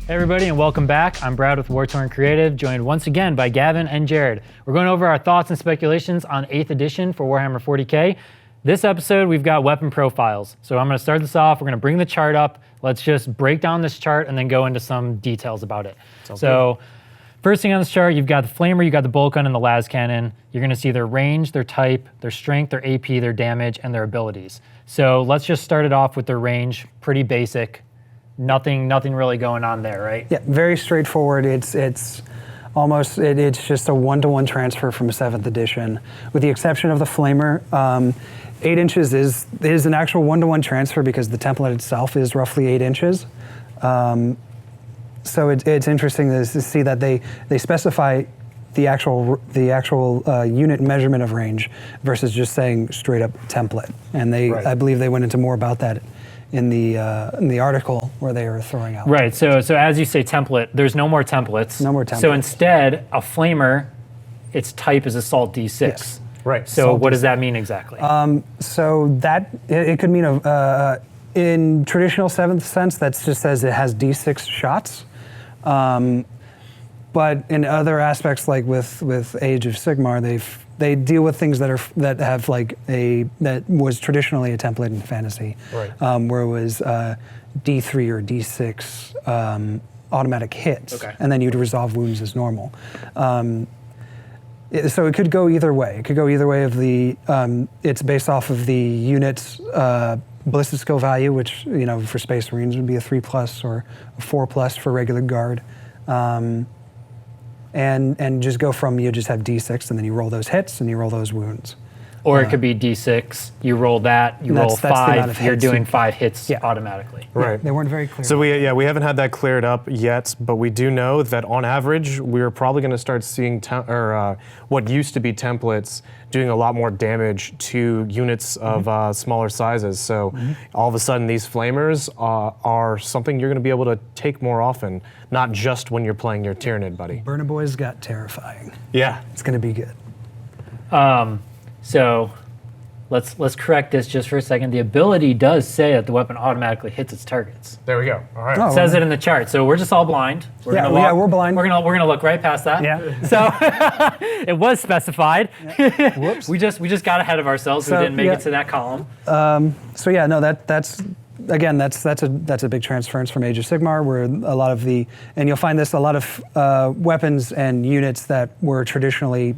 Hey everybody, and welcome back. I'm Brad with Wartorn Creative, joined once again by Gavin and Jared. We're going over our thoughts and speculations on 8th edition for Warhammer 40k. This episode, we've got weapon profiles. So I'm going to start this off. We're going to bring the chart up. Let's just break down this chart and then go into some details about it. Sounds good. First thing on this chart, you've got the flamer, you've got the bolt gun, and the las cannon. You're going to see their range, their type, their strength, their AP, their damage, and their abilities. So let's just start it off with their range. Pretty basic. Nothing really going on there, right? Yeah, very straightforward. It's just a one-to-one transfer from 7th edition, with the exception of the flamer. 8 inches is an actual one-to-one transfer because the template itself is roughly 8 inches. So it's interesting to see that they specify the actual unit measurement of range versus just saying straight up template. And Right. I believe they went into more about that in the article where they were throwing out. Right, so as you say template, there's no more templates. No more templates. So instead, a flamer, its type is assault D6. Yes. Right. So Assault what does that mean exactly? So that it could mean in traditional 7th sense, that just says it has D6 shots. But in other aspects, like with Age of Sigmar, they deal with things that was traditionally a template in fantasy, Right. where it was D3 or D6 automatic hits, Okay. and then you'd resolve wounds as normal. So it could go either way. It could go either way of the. It's based off of the unit's ballistic skill value, which for Space Marines would be a 3+ or a 4+ for regular guard. And just go from, you just have D6 and then you roll those hits and you roll those wounds. Or it could be D6, you roll that, you roll that's the amount 5, of you're hits doing 5 hits Yeah. automatically. Right. They weren't very clear. So we haven't had that cleared up yet, but we do know that on average we're probably going to start seeing what used to be templates doing a lot more damage to units of smaller sizes. So all of a sudden these flamers are something you're going to be able to take more often, not just when you're playing your Tyranid buddy. Burner Boys got terrifying. Yeah. It's going to be good. So let's correct this just for a second. The ability does say that the weapon automatically hits its targets. There we go. All right. Oh. It says it in the chart, so we're just all blind. We're Yeah, gonna yeah, we're blind. We're gonna look right past that. Yeah. So it was specified. Whoops. We just got ahead of ourselves. So, we didn't make yeah. it to that column. So yeah, no, that's a big transference from Age of Sigmar, where a lot of and you'll find this a lot of weapons and units that were traditionally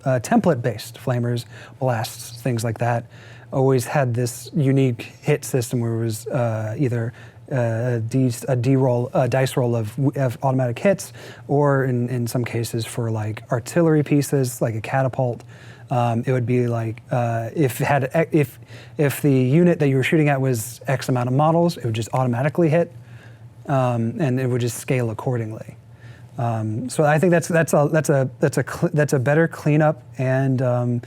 template-based, flamers, blasts, things like that, always had this unique hit system where it was either a dice roll of automatic hits, or in some cases for like artillery pieces, like a catapult. It would be like if the unit that you were shooting at was X amount of models, it would just automatically hit, and it would just scale accordingly. So I think that's a better cleanup, and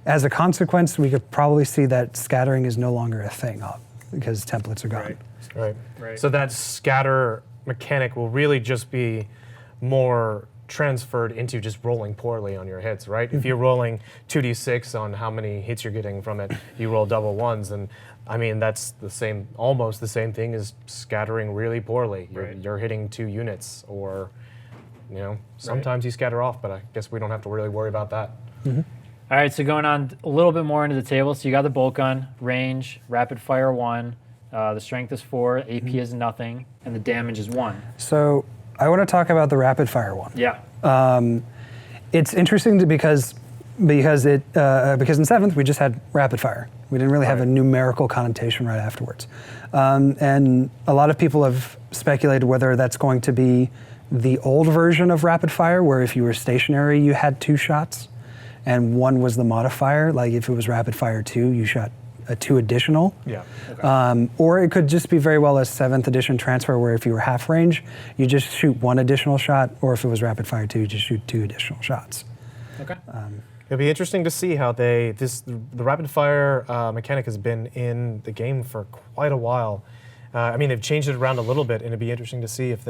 as a consequence, we could probably see that scattering is no longer a thing because templates are gone. Right. So that scatter mechanic will really just be more transferred into just rolling poorly on your hits, right? If you're rolling 2d6 on how many hits you're getting from it, you roll double ones, and I mean that's almost the same thing as scattering really poorly. You're hitting 2 units, or sometimes you scatter off, but I guess we don't have to really worry about that. All right, so going on a little bit more into the table. So you got the bolt gun, range, rapid fire 1, the strength is 4, AP is nothing, and the damage is 1. So I want to talk about the rapid fire one. Yeah. It's interesting because in 7th we just had rapid fire. We didn't really have a numerical connotation right afterwards, and a lot of people have speculated whether that's going to be the old version of rapid fire, where if you were stationary you had 2 shots, and 1 was the modifier. Like if it was rapid fire 2, you shot a 2 additional. Yeah. Okay. Or it could just be very well a 7th edition transfer, where if you were half range, you just shoot 1 additional shot, or if it was rapid fire 2, you just shoot 2 additional shots. Okay. It'll be interesting to see how the rapid fire mechanic has been in the game for quite a while. I mean, they've changed it around a little bit, and it'd be interesting to see if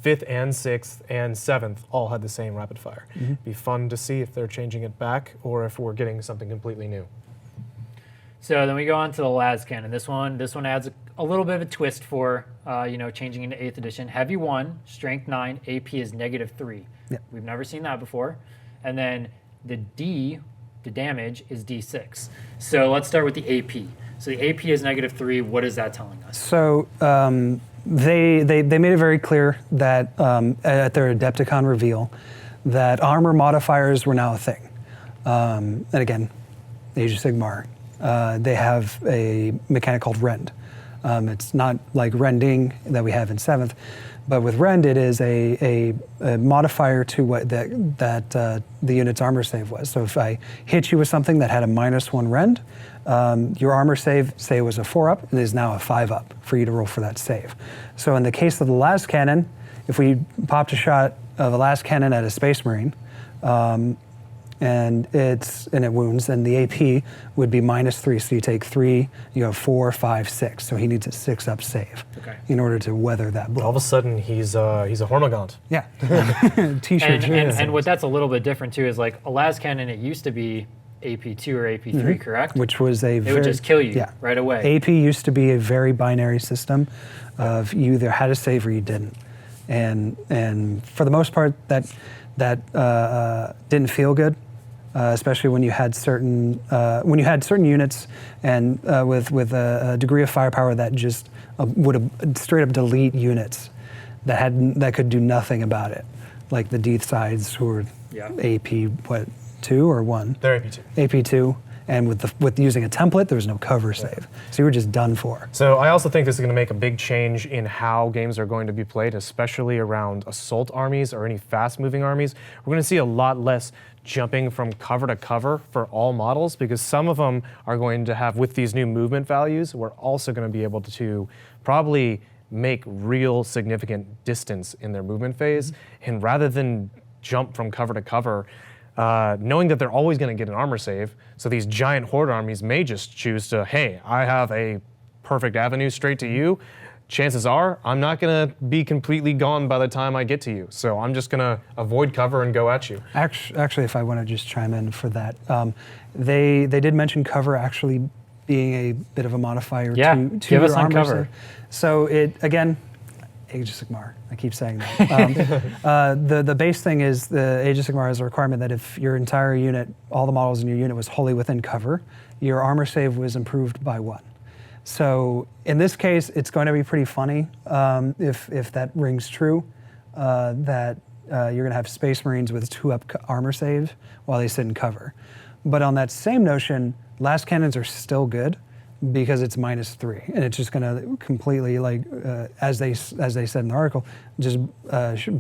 5th and 6th and 7th all had the same rapid fire. It'd be fun to see if they're changing it back or if we're getting something completely new. So then we go on to the las cannon. This one adds a little bit of a twist for changing into 8th edition. Heavy 1, strength 9, AP is -3. Yep. We've never seen that before. And then the damage is D6. So let's start with the AP. So the AP is -3. What is that telling us? So they made it very clear that at their Adepticon reveal that armor modifiers were now a thing. And again, Age of Sigmar, they have a mechanic called rend. It's not like rending that we have in 7th, but with rend it is a modifier to what the unit's armor save was. So if I hit you with something that had a -1 rend, your armor save, say it was a 4-up, it is now a 5-up for you to roll for that save. So in the case of the las cannon, if we popped a shot of a las cannon at a Space Marine, and it wounds, then the AP would be -3. So you take 3, you have 4, 5, 6. So he needs a 6-up save in order to weather that blow. All of a sudden, he's a Hormagaunt. Yeah, t-shirt. And what that's a little bit different too is like a las cannon. It used to be AP2 or AP3, correct? Which was it would just kill you right away. AP used to be a very binary system of you either had a save or you didn't, and for the most part that didn't feel good. Especially when you had certain units and with a degree of firepower that just would straight up delete units that could do nothing about it, like the Death Sides who were AP 2 or 1? They're AP2. AP2, and with using a template, there was no cover save, so you were just done for. So I also think this is going to make a big change in how games are going to be played, especially around assault armies or any fast-moving armies. We're going to see a lot less jumping from cover to cover for all models, because some of them are going to have, with these new movement values, we're also going to be able to probably make real significant distance in their movement phase. And rather than jump from cover to cover, knowing that they're always going to get an armor save, so these giant horde armies may just choose to, hey, I have a perfect avenue straight to you. Chances are I'm not going to be completely gone by the time I get to you. So I'm just going to avoid cover and go at you. Actually, if I want to just chime in for that, they did mention cover actually being a bit of a modifier to give your us on armor cover. save. So it, again, Age of Sigmar, I keep saying that. The base thing is the Age of Sigmar has a requirement that if your entire unit, all the models in your unit was wholly within cover, your armor save was improved by 1. So in this case, it's going to be pretty funny if that rings true, that you're going to have Space Marines with 2-up armor save while they sit in cover. But on that same notion, las cannons are still good because it's -3, and it's just going to completely, like as they said in the article, just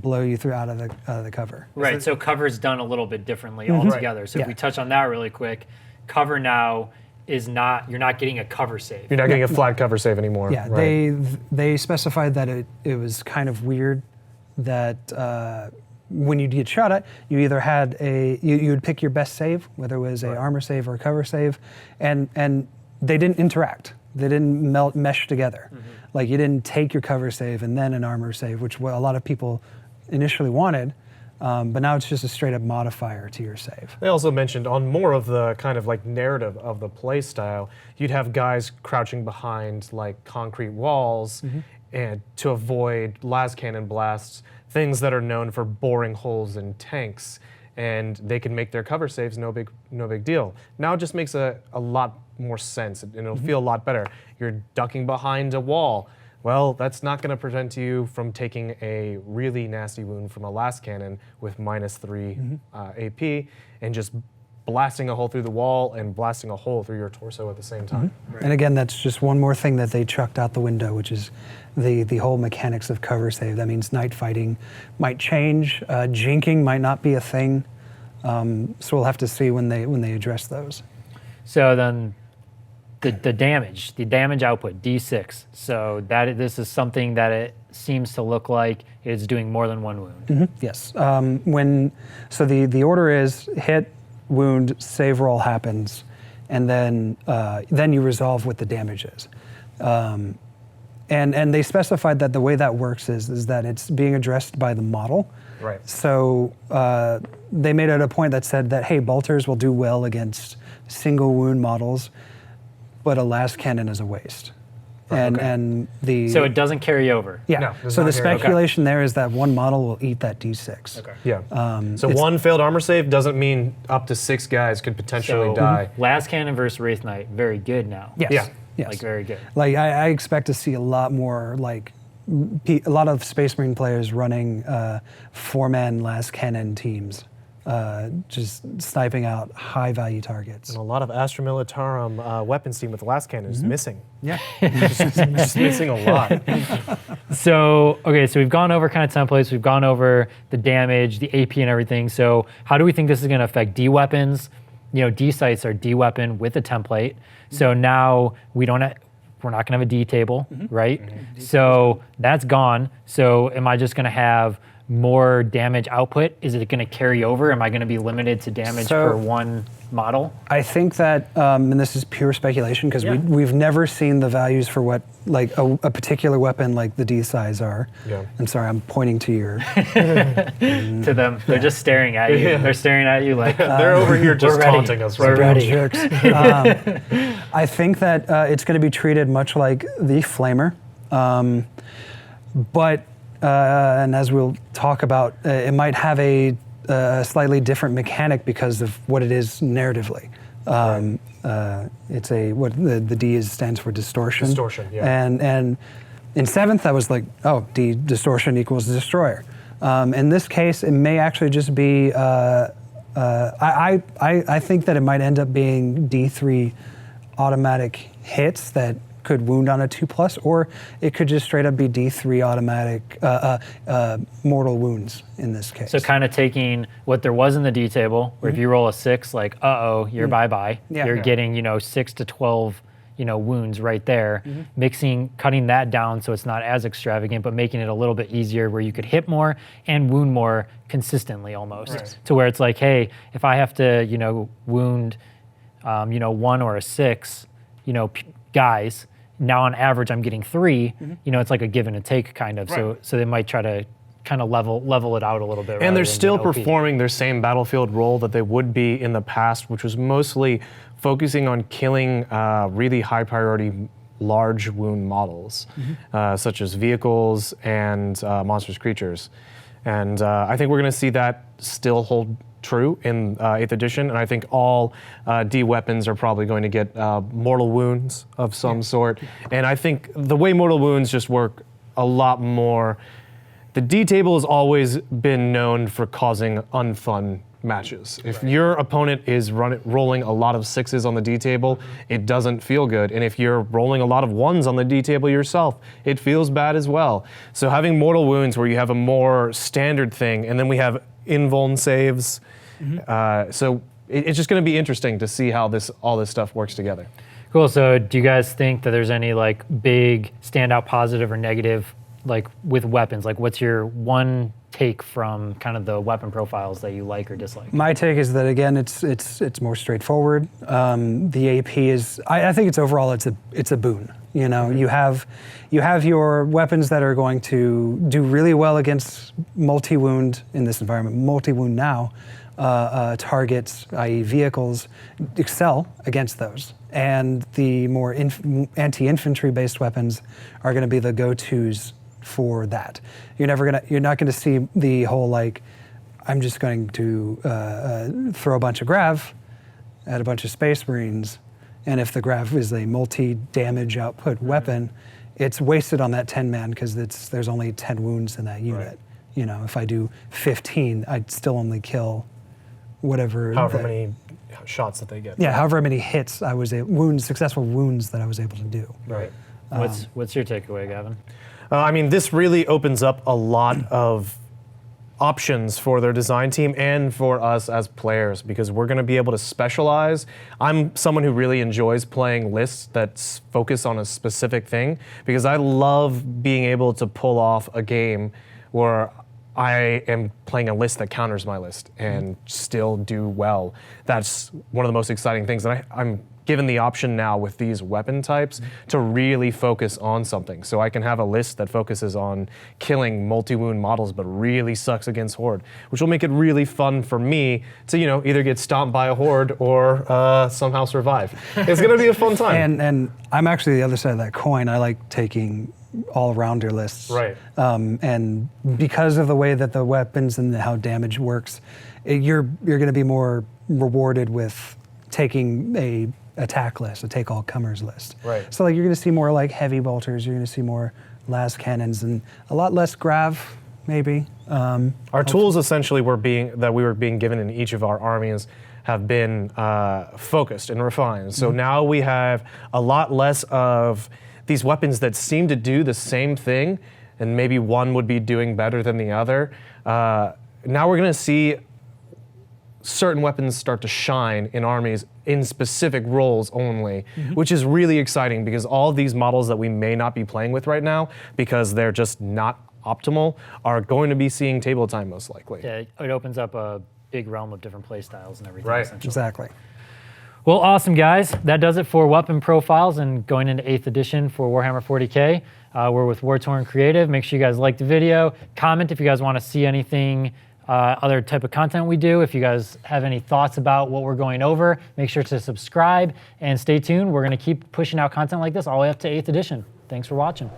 blow you through out of the cover. Right. So cover's done a little bit differently altogether. So if we touch on that really quick, cover now is not, you're not getting a cover save. You're not getting a flat cover save anymore. Yeah, right? they specified that it was kind of weird that when you get shot at, you either had you would pick your best save, whether it was a armor save or a cover save, and they didn't interact. They didn't mesh together. Like you didn't take your cover save and then an armor save, which a lot of people initially wanted. But now it's just a straight up modifier to your save. They also mentioned on more of the kind of like narrative of the play style, you'd have guys crouching behind like concrete walls and to avoid las cannon blasts, things that are known for boring holes in tanks, and they can make their cover saves no big deal. Now it just makes a lot more sense, and it'll feel a lot better. You're ducking behind a wall. Well, that's not going to prevent you from taking a really nasty wound from a las cannon with -3 AP and just blasting a hole through the wall and blasting a hole through your torso at the same time. Right. And again, that's just one more thing that they chucked out the window, which is the whole mechanics of cover save. That means night fighting might change, jinking might not be a thing. So we'll have to see when they address those. So then the damage output, D6. So this is something that it seems to look like it's doing more than 1 wound. Yes. So the order is hit, wound, save roll happens, and then you resolve what the damage is. And they specified that the way that works is that it's being addressed by the model. Right. So they made it a point that said that, hey, bolters will do well against single wound models. but a last cannon is a waste. Right, And the So it doesn't carry over. yeah. No, does So not the carry over. speculation there is that one model will eat that D6. Okay. Yeah. So it's- one failed armor save doesn't mean up to 6 guys could potentially So die. last cannon versus Wraith Knight, very good now. Yes. Yeah. Yes. Like very good. Like I expect to see a lot more like a lot of Space Marine players running 4-man last cannon teams, just sniping out high value targets. And a lot of Astra Militarum weapons team with the last cannon is missing. Yeah. Just missing a lot. So, okay, so we've gone over kind of templates, we've gone over the damage, the AP and everything. So how do we think this is going to affect D weapons? You know, D sites are D weapon with a template. So now we're not going to have a D table, right? So that's gone. So am I just going to have more damage output? Is it going to carry over? Am I going to be limited to damage So- for one model? I think that, and this is pure speculation because Yeah. we've never seen the values for what like a particular weapon like the D size are. Yeah. I'm sorry, I'm pointing to your. To them, they're just staring at you. Yeah. They're staring at you like, They're over here just ready. taunting us. We're right ready. jerks. I think that it's going to be treated much like the Flamer, but and as we'll talk about, it might have a slightly different mechanic because of what it is narratively. It's what the D stands for distortion. Distortion, yeah. And in 7th, I was like, oh, D distortion equals destroyer. In this case, it may actually just be. I think that it might end up being D3 automatic hits that could wound on a 2+, or it could just straight up be D3 automatic mortal wounds in this case. So kind of taking what there was in the D table, where if you roll a 6, like, you're bye-bye. Yeah. You're Yeah. getting, 6 to 12, wounds right there. Cutting that down so it's not as extravagant, but making it a little bit easier where you could hit more and wound more consistently almost. Right. To where it's like, hey, if I have to, wound, 1 or a 6, guys, now on average I'm getting 3, it's like a give and a take kind of. Right. So they might try to kind of level it out a little bit. rather And they're than still being OP. performing their same battlefield role that they would be in the past, which was mostly focusing on killing really high priority large wound models, such as vehicles and monstrous creatures. And I think we're going to see that still hold true in 8th edition, and I think all D weapons are probably going to get mortal wounds of some sort. And I think the way mortal wounds just work a lot more. The D table has always been known for causing unfun matches. If your opponent is rolling a lot of 6s on the D table, it doesn't feel good. And if you're rolling a lot of 1s on the D table yourself, it feels bad as well. So having mortal wounds where you have a more standard thing, and then we have invuln saves. So it's just going to be interesting to see how all this stuff works together. Cool. So do you guys think that there's any like big standout positive or negative like with weapons? Like what's your one take from kind of the weapon profiles that you like or dislike? My take is that again, it's more straightforward. The AP is, I think it's overall it's a boon. You have your weapons that are going to do really well against multi-wound in this environment. Multi-wound now targets, i.e. vehicles, excel against those. And the more anti-infantry based weapons are going to be the go-tos for that. You're not going to see the whole like, I'm just going to throw a bunch of grav at a bunch of Space Marines, and if the grav is a multi-damage output weapon, it's wasted on that 10-man because there's only 10 wounds in that unit. Right. If I do 15, I'd still only kill whatever. However many shots that they get. Yeah, however many hits successful wounds that I was able to do. Right. What's your takeaway, Gavin? I mean, this really opens up a lot of options for their design team and for us as players, because we're going to be able to specialize. I'm someone who really enjoys playing lists that focus on a specific thing, because I love being able to pull off a game where I am playing a list that counters my list and still do well. That's one of the most exciting things, and I'm given the option now with these weapon types to really focus on something. So I can have a list that focuses on killing multi-wound models but really sucks against Horde, which will make it really fun for me to, you know, either get stomped by a Horde or somehow survive. It's going to be a fun time. And I'm actually the other side of that coin. I like taking all-rounder lists. Right. And because of the way that the weapons and how damage works, you're going to be more rewarded with taking a attack list, a take all comers list. Right. So like you're going to see more like heavy bolters, you're going to see more las cannons, and a lot less grav, maybe. Our tools essentially we were being given in each of our armies have been focused and refined. So now we have a lot less of these weapons that seem to do the same thing, and maybe one would be doing better than the other. Now we're going to see certain weapons start to shine in armies in specific roles only, which is really exciting because all of these models that we may not be playing with right now because they're just not optimal are going to be seeing table time most likely. Yeah, it opens up a big realm of different play styles and everything. Right. Essentially. Exactly. Well, awesome, guys. That does it for weapon profiles and going into 8th edition for Warhammer 40k. We're with Wartorn Creative. Make sure you guys like the video. Comment if you guys want to see anything, other type of content we do. If you guys have any thoughts about what we're going over, make sure to subscribe and stay tuned. We're going to keep pushing out content like this all the way up to 8th edition. Thanks for watching.